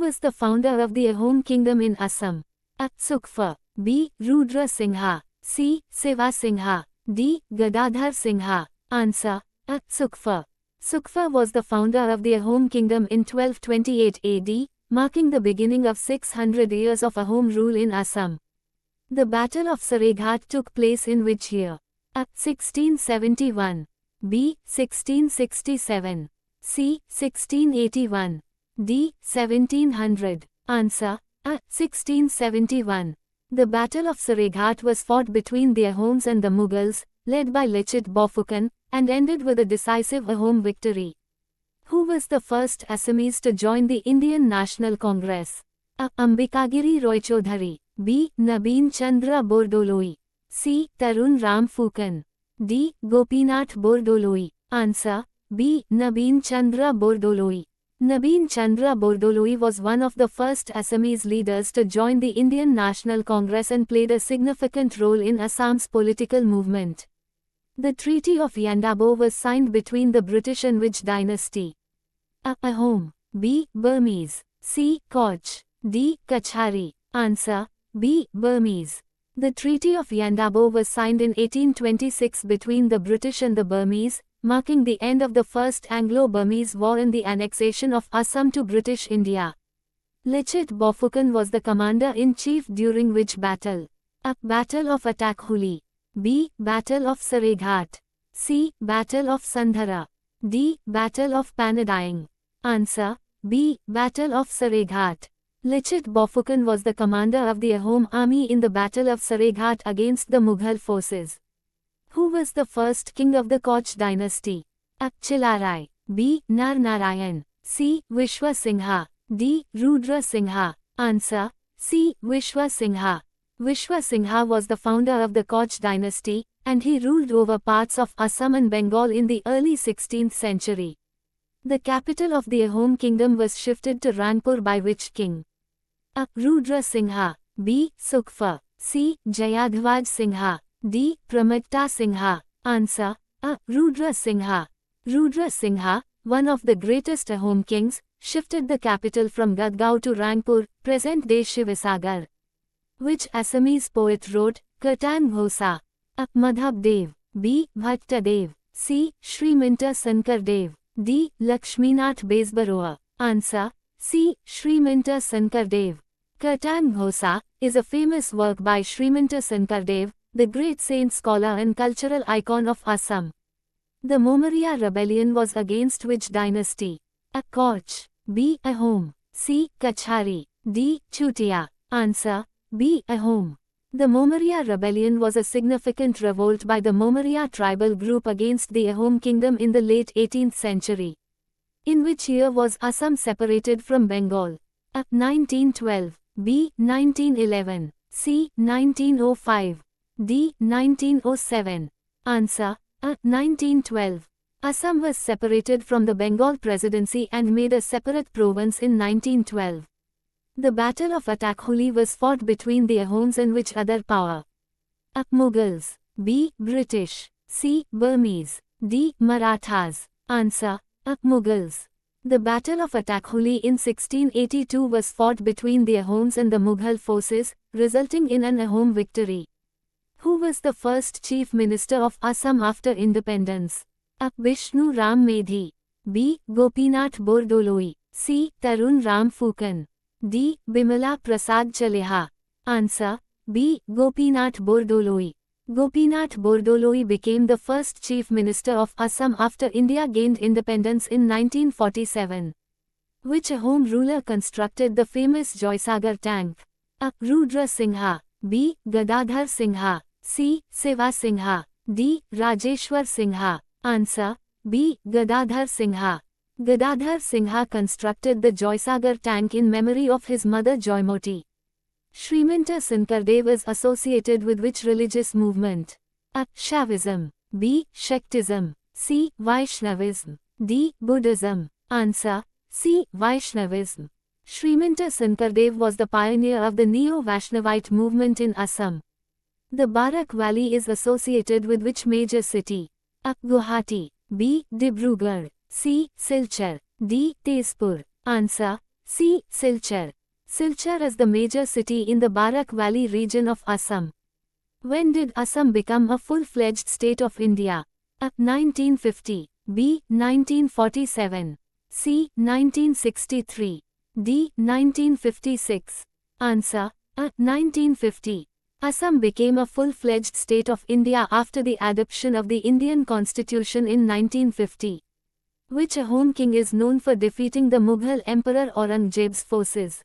was the founder of the Ahom kingdom in Assam? A. Sukfa. B. Rudra Singha. C. Siva Singha. D. Gadadhar Singha. Answer. A. Sukfa. Sukfa was the founder of the Ahom kingdom in 1228 AD, marking the beginning of 600 years of Ahom rule in Assam. The Battle of Saraighat took place in which year? A. 1671. B. 1667. C. 1681. D. 1700. Answer. A. 1671. The Battle of Saraighat was fought between the Ahoms and the Mughals, led by Lachit Borphukan, and ended with a decisive Ahom victory. Who was the first Assamese to join the Indian National Congress? A. Ambikagiri Roychodhary. B. Nabeen Chandra Bordoloi. C. Tarun Ram Phukan. D. Gopinath Bordoloi. Answer. B. Nabeen Chandra Bordoloi. Nabeen Chandra Bordoloi was one of the first Assamese leaders to join the Indian National Congress and played a significant role in Assam's political movement. The Treaty of Yandabo was signed between the British and which dynasty? A. Ahom. B. Burmese. C. Koch. D. Kachhari. Answer. B. Burmese. The Treaty of Yandabo was signed in 1826 between the British and the Burmese, marking the end of the First Anglo-Burmese War and the annexation of Assam to British India. Lachit Borphukan was the commander-in-chief during which battle? A. Battle of Atakhuli. B. Battle of Saraighat. C. Battle of Sandhara. D. Battle of Panadiyang. Answer. B. Battle of Saraighat. Lachit Borphukan was the commander of the Ahom army in the Battle of Saraighat against the Mughal forces. Who was the first king of the Koch dynasty? A. Chilarai. B. Nar Narayan. C. Vishwa Singha. D. Rudra Singha. Answer. C. Vishwa Singha. Vishwa Singha was the founder of the Koch dynasty, and he ruled over parts of Assam and Bengal in the early 16th century. The capital of the Ahom kingdom was shifted to Rangpur by which king? A. Rudra Singha. B. Sukfa. C. Jayadhvaj Singha. D. Pramatta Singha. Answer. A. Rudra Singha. Rudra Singha, one of the greatest Ahom kings, shifted the capital from Gadgaon to Rangpur, present-day Shivasagar. Which Assamese poet wrote Kirtan Ghosa? A. Madhab Dev. B. Bhatta Dev. C. Shri Minta Sankar Dev. D. Lakshminath Bezbaroa. Answer. C. Shri Minta Sankar Dev. Kirtan Ghosa is a famous work by Shri Minta Sankar Dev, the great saint scholar and cultural icon of Assam. The Momaria rebellion was against which dynasty? A. Koch. B. Ahom. C. Kachhari. D. Chutia. Answer. B. Ahom. The Momaria rebellion was a significant revolt by the Momaria tribal group against the Ahom kingdom in the late 18th century. In which year was Assam separated from Bengal? A. 1912. B. 1911. C. 1905. D. 1907. Answer. A. 1912. Assam was separated from the Bengal Presidency and made a separate province in 1912. The Battle of Atakhuli was fought between the Ahoms and which other power? A. Mughals. B. British. C. Burmese. D. Marathas. Answer. A. Mughals. The Battle of Atakhuli in 1682 was fought between the Ahoms and the Mughal forces, resulting in an Ahom victory. Who was the first chief minister of Assam after independence? A. Vishnu Ram Medhi. B. Gopinath Bordoloi. C. Tarun Ram Phukan. D. Bimala Prasad Chaleha. Answer. B. Gopinath Bordoloi. Gopinath Bordoloi became the first chief minister of Assam after India gained independence in 1947. Which Ahom ruler constructed the famous Joysagar tank? A. Rudra Singha. B. Gadadhar Singha. C. Siva Singha. D. Rajeshwar Singha. Answer. B. Gadadhar Singha. Gadadhar Singha constructed the Joysagar tank in memory of his mother Joymoti. Shriminta Sankardev is associated with which religious movement? A. Shaivism. B. Shaktism. C. Vaishnavism. D. Buddhism. Answer. C. Vaishnavism. Shriminta Sankardev was the pioneer of the Neo-Vaishnavite movement in Assam. The Barak Valley is associated with which major city? A. Guwahati. B. Dibrugarh. C. Silchar. D. Tezpur. Answer. C. Silchar. Silchar is the major city in the Barak Valley region of Assam. When did Assam become a full-fledged state of India? A. 1950. B. 1947. C. 1963. D. 1956. Answer. A. 1950. Assam became a full-fledged state of India after the adoption of the Indian Constitution in 1950. Which Ahom king is known for defeating the Mughal Emperor Aurangzeb's forces?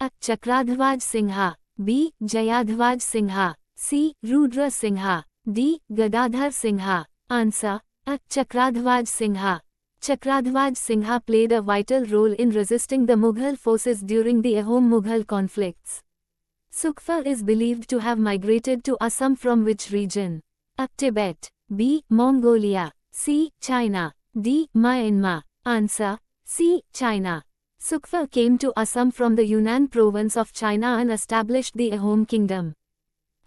A. Chakradhwaj Singha. B. Jayadhwaj Singha. C. Rudra Singha. D. Gadadhar Singha. Answer. A. Chakradhwaj Singha. Chakradhwaj Singha played a vital role in resisting the Mughal forces during the Ahom-Mughal conflicts. Sukfa is believed to have migrated to Assam from which region? A. Tibet. B. Mongolia. C. China. D. Myanmar. Answer. C. China. Sukfa came to Assam from the Yunnan province of China and established the Ahom kingdom.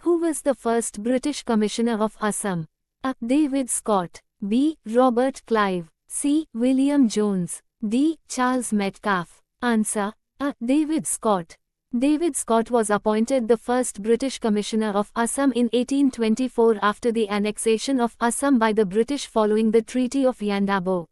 Who was the first British Commissioner of Assam? A. David Scott. B. Robert Clive. C. William Jones. D. Charles Metcalfe. Answer. A. David Scott. David Scott was appointed the first British Commissioner of Assam in 1824 after the annexation of Assam by the British following the Treaty of Yandabo.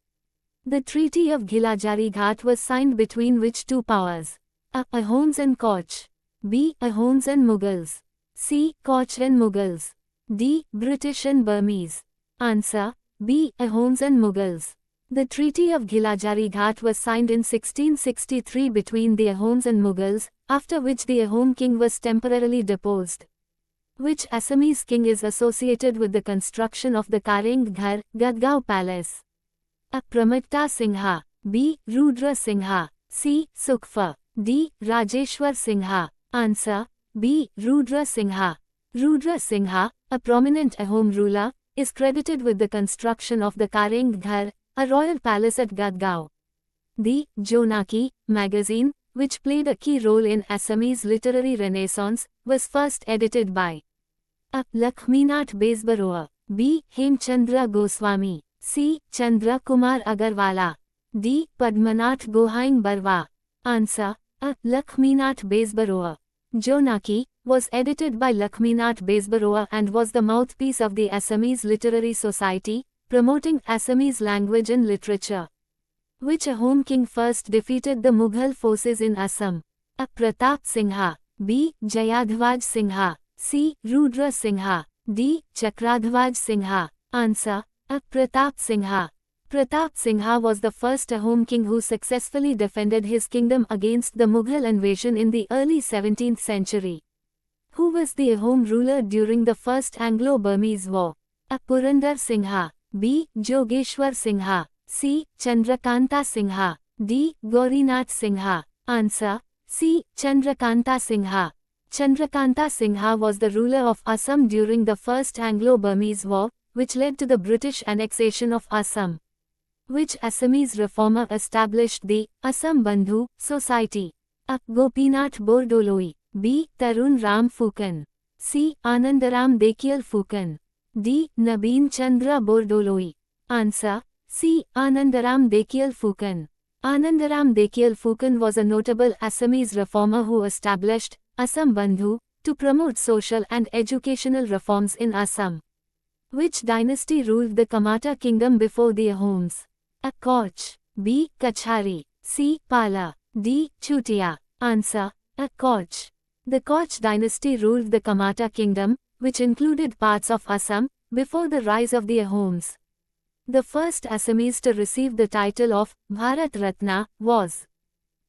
The Treaty of Gilajari Ghat was signed between which two powers? A. Ahoms and Koch. B. Ahoms and Mughals. C. Koch and Mughals. D. British and Burmese. Answer. B. Ahoms and Mughals. The Treaty of Gilajari Ghat was signed in 1663 between the Ahoms and Mughals, after which the Ahom king was temporarily deposed. Which Assamese king is associated with the construction of the Kareng Ghar, Gadgao Palace? A. Pramukta Singha. B. Rudra Singha. C. Sukfa. D. Rajeshwar Singha. Answer. B. Rudra Singha. Rudra Singha, a prominent Ahom ruler, is credited with the construction of the Kareng Ghar, a royal palace at Gadgao. The Jonaki magazine, which played a key role in Assamese literary renaissance, was first edited by A. Lakshminath Besbaroa. B. Hemchandra Goswami. C. Chandra Kumar Agarwala. D. Padmanath Gohain Barwa. Answer. A. Lakshminath Besbaroa. Jonaki was edited by Lakshminath Besbaroa and was the mouthpiece of the Assamese Literary Society, promoting Assamese language and literature. Which Ahom king first defeated the Mughal forces in Assam? A. Pratap Singha. B. Jayadhwaj Singha. C. Rudra Singha. D. Chakradhwaj Singha. Answer. A. Pratap Singha. Pratap Singha was the first Ahom king who successfully defended his kingdom against the Mughal invasion in the early 17th century. Who was the Ahom ruler during the First Anglo-Burmese War? A. Purandar Singha. B. Jogeshwar Singha. C. Chandrakanta Singha. D. Gaurinath Singha. Answer. C. Chandrakanta Singha. Chandrakanta Singha was the ruler of Assam during the First Anglo-Burmese War, which led to the British annexation of Assam. Which Assamese reformer established the Assam Bandhu Society? A. Gopinath Bordoloi. B. Tarun Ram Phukan. C. Anandaram Dekial Phukan. D. Nabeen Chandra Bordoloi. Answer. C. Anandaram Dekial Phukan. Anandaram Dekial Phukan was a notable Assamese reformer who established Assam Bandhu to promote social and educational reforms in Assam. Which dynasty ruled the Kamata kingdom before the Ahoms? A. Koch. B. Kachhari. C. Pala. D. Chutia. Answer. A. Koch. The Koch dynasty ruled the Kamata kingdom, which included parts of Assam, before the rise of the Ahoms. The first Assamese to receive the title of Bharat Ratna was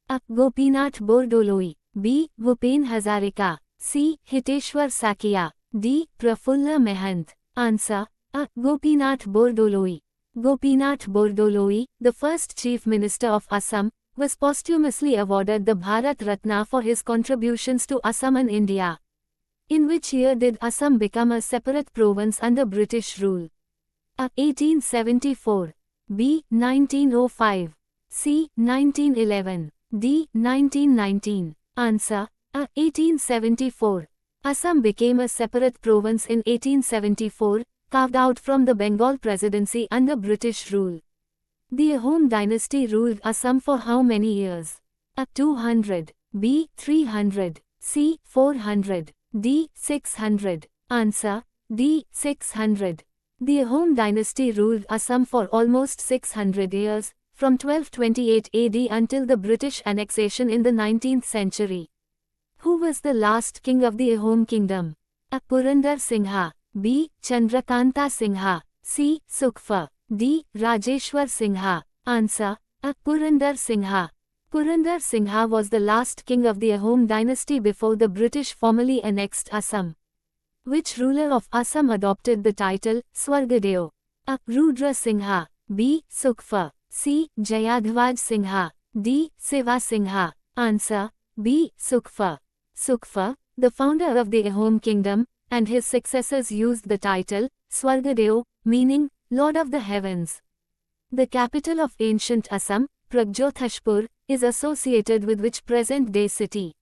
A. Gopinath Bordoloi. B. Bhupen Hazarika. C. Hiteshwar Sakia. D. Prafulla Mehant. Answer. A. Gopinath Bordoloi. Gopinath Bordoloi, the first Chief Minister of Assam, was posthumously awarded the Bharat Ratna for his contributions to Assam and India. In which year did Assam become a separate province under British rule? A. 1874. B. 1905. C. 1911. D. 1919. Answer. A. 1874. Assam became a separate province in 1874, carved out from the Bengal Presidency under British rule. The Ahom dynasty ruled Assam for how many years? A. 200, B. 300, C. 400, D. 600. Answer, D. 600. The Ahom dynasty ruled Assam for almost 600 years, from 1228 AD until the British annexation in the 19th century. Who was the last king of the Ahom kingdom? A. Purandar Singha, B. Chandrakanta Singha, C. Sukhfa, D. Rajeshwar Singha. Answer, A. Purandar Singha. Purandar Singha was the last king of the Ahom dynasty before the British formally annexed Assam. Which ruler of Assam adopted the title Swargadeo? A. Rudra Singha, B. Sukhfa, C. Jayadhvaj Singha, D. Seva Singha. Answer, B. Sukhfa. Sukhfa, the founder of the Ahom kingdom, and his successors used the title Swargadeo, meaning Lord of the Heavens. The capital of ancient Assam, Pragjyothashpur, is associated with which present-day city?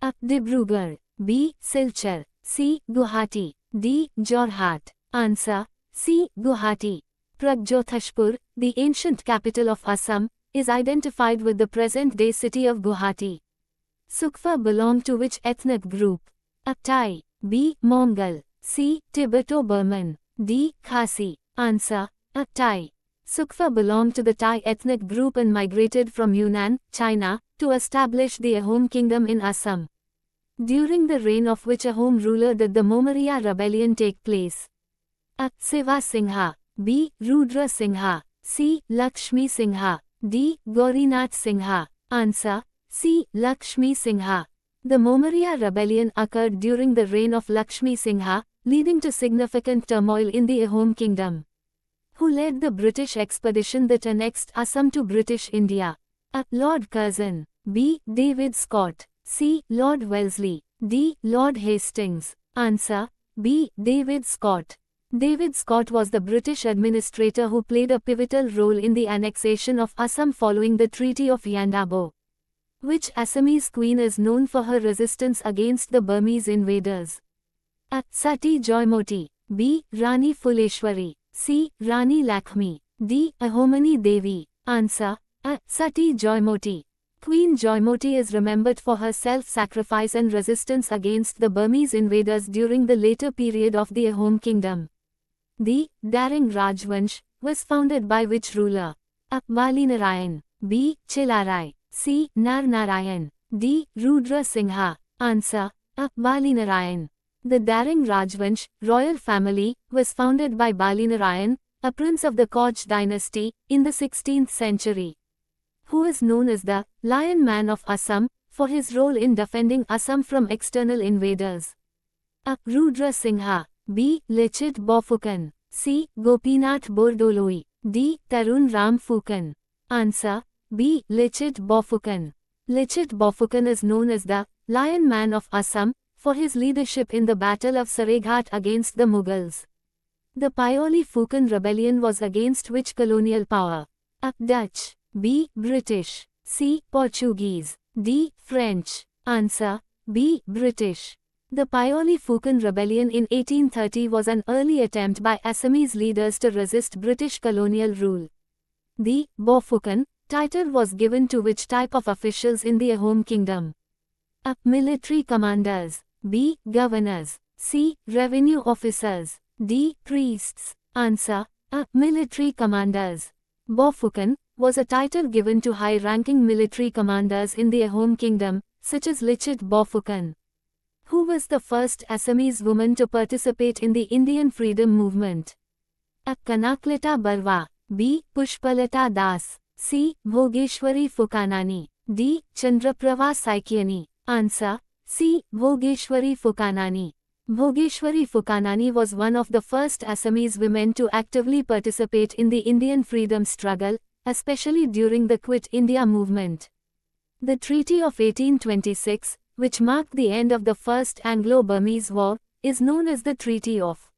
A. Dibrugarh, B. Silchar, C. Guwahati, D. Jorhat. Answer, C. Guwahati. Pragjyothashpur, the ancient capital of Assam, is identified with the present-day city of Guwahati. Sukhfa belonged to which ethnic group? A. Thai, B. Mongol, C. Tibeto-Burman, D. Khasi. Answer, A. Thai. Sukhfa belonged to the Thai ethnic group and migrated from Yunnan, China, to establish the Ahom kingdom in Assam. During the reign of which Ahom ruler did the Momaria rebellion take place? A. Seva Singha, B. Rudra Singha, C. Lakshmi Singha, D. Gaurinath Singha. Answer, C. Lakshmi Singha. The Momaria rebellion occurred during the reign of Lakshmi Singha, leading to significant turmoil in the Ahom kingdom. Who led the British expedition that annexed Assam to British India? A. Lord Curzon, B. David Scott, C. Lord Wellesley, D. Lord Hastings. Answer, B. David Scott. David Scott was the British administrator who played a pivotal role in the annexation of Assam following the Treaty of Yandabo. Which Assamese queen is known for her resistance against the Burmese invaders? A. Sati Joymoti, B. Rani Fuleshwari, C. Rani Lakshmi, D. Ahomani Devi. Answer, A. Sati Joymoti. Queen Joymoti is remembered for her self-sacrifice and resistance against the Burmese invaders during the later period of the Ahom kingdom. The Daring Rajvansh was founded by which ruler? A. Valinarayan, B. Chilarai, C. Narnarayan, D. Rudra Singha. Answer, A. Valinarayan. The Daring Rajvansh, royal family, was founded by Balinarayan, a prince of the Koch dynasty, in the 16th century. Who is known as the Lion Man of Assam, for his role in defending Assam from external invaders? A. Rudra Singha, B. Lichit Bofukan, C. Gopinath Bordoloi, D. Tarun Ram Phukan. Answer, B. Lichit Bofukan. Lichit Bofukan is known as the Lion Man of Assam, for his leadership in the Battle of Saraighat against the Mughals. The Paoli Phukan rebellion was against which colonial power? A. Dutch, B. British, C. Portuguese, D. French. Answer, B. British. The Paoli Phukan rebellion in 1830 was an early attempt by Assamese leaders to resist British colonial rule. The Bofukan title was given to which type of officials in the Ahom kingdom? A. Military commanders, B. Governors, C. Revenue officers, D. Priests. Answer, A. Military commanders. Bofukan was a title given to high-ranking military commanders in the Ahom kingdom, such as Lichit Bofukan. Who was the first Assamese woman to participate in the Indian freedom movement? A. Kanaklata Barwa, B. Pushpalata Das, C. Bhogeshwari Phukanani, D. Chandraprabha Saikyani. Answer, C. Bhogeshwari Phukanani. Bhogeshwari Phukanani was one of the first Assamese women to actively participate in the Indian freedom struggle, especially during the Quit India movement. The Treaty of 1826, which marked the end of the First Anglo-Burmese War, is known as the Treaty of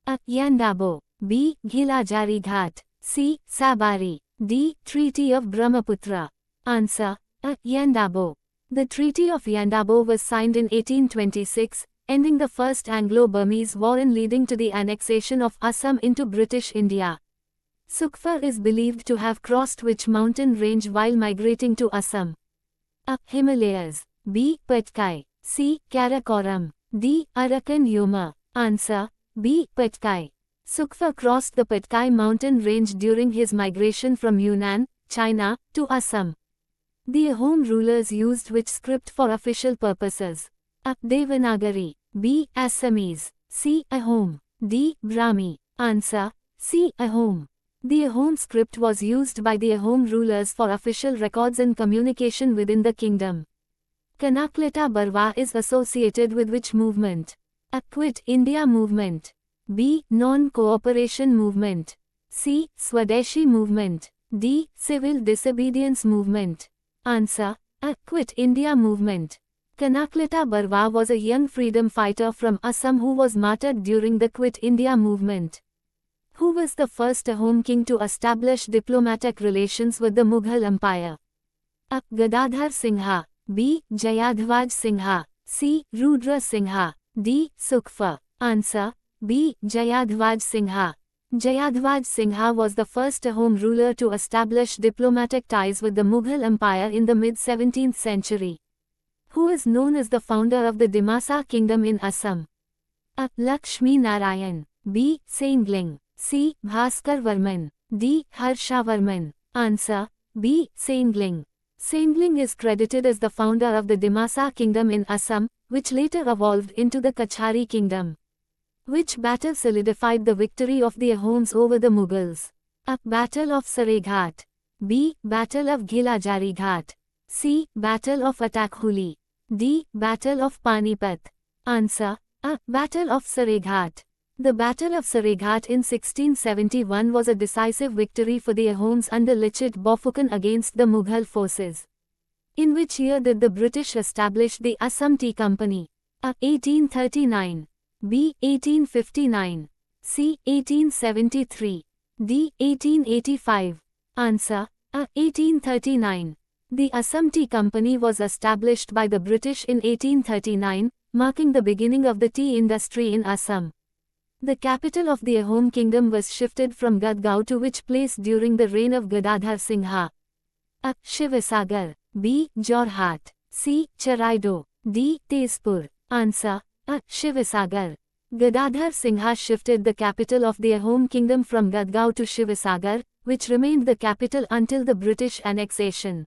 A. Yandabo, B. Ghilajari Ghat, C. Sabari, D. Treaty of Brahmaputra. Answer, A. Yandabo. The Treaty of Yandabo was signed in 1826, ending the First Anglo-Burmese War and leading to the annexation of Assam into British India. Sukhfa is believed to have crossed which mountain range while migrating to Assam? A. Himalayas. B. Patkai. C. Karakoram. D. Arakan Yuma. Answer. B. Patkai. Sukfa crossed the Patkai mountain range during his migration from Yunnan, China, to Assam. The Ahom rulers used which script for official purposes? A. Devanagari. B. Assamese. C. Ahom. D. Brahmi. Answer. C. Ahom. The Ahom script was used by the Ahom rulers for official records and communication within the kingdom. Kanakleta Barwa is associated with which movement? A. Quit India movement. B. Non-cooperation movement. C. Swadeshi movement. D. Civil disobedience movement. Answer. A. Quit India movement. Kanakleta Barwa was a young freedom fighter from Assam who was martyred during the Quit India movement. Who was the first Ahom king to establish diplomatic relations with the Mughal Empire? A. Gadadhar Singha. B. Jayadhvaj Singha. C. Rudra Singha. D. Sukfa. Answer. B. Jayadhvaj Singha. Jayadhvaj Singha was the first Ahom ruler to establish diplomatic ties with the Mughal Empire in the mid-17th century. Who is known as the founder of the Dimasa kingdom in Assam? A. Lakshmi Narayan. B. Sengling. C. Bhaskar Varman. D. Harsha Varman. Answer. B. Sengling. Sengling is credited as the founder of the Dimasa kingdom in Assam, which later evolved into the Kachari kingdom. Which battle solidified the victory of the Ahoms over the Mughals? A. Battle of Sareghat. B. Battle of Ghilajari Ghat. C. Battle of Atakhuli. D. Battle of Panipat. Answer. A. Battle of Sareghat. The Battle of Sareghat in 1671 was a decisive victory for the Ahoms under Lichit Bophukan against the Mughal forces. In which year did the British establish the Assam Tea Company? A. 1839. B. 1859. C. 1873. D. 1885. Answer. A. 1839. The Assam Tea Company was established by the British in 1839, marking the beginning of the tea industry in Assam. The capital of the Ahom kingdom was shifted from Gadgaon to which place during the reign of Gadadhar Singha? A. Shivasagar. B. Jorhat. C. Charaido. D. Tezpur. Answer. A. Shivasagar. Gadadhar Singha shifted the capital of the Ahom kingdom from Gadgaon to Shivasagar, which remained the capital until the British annexation.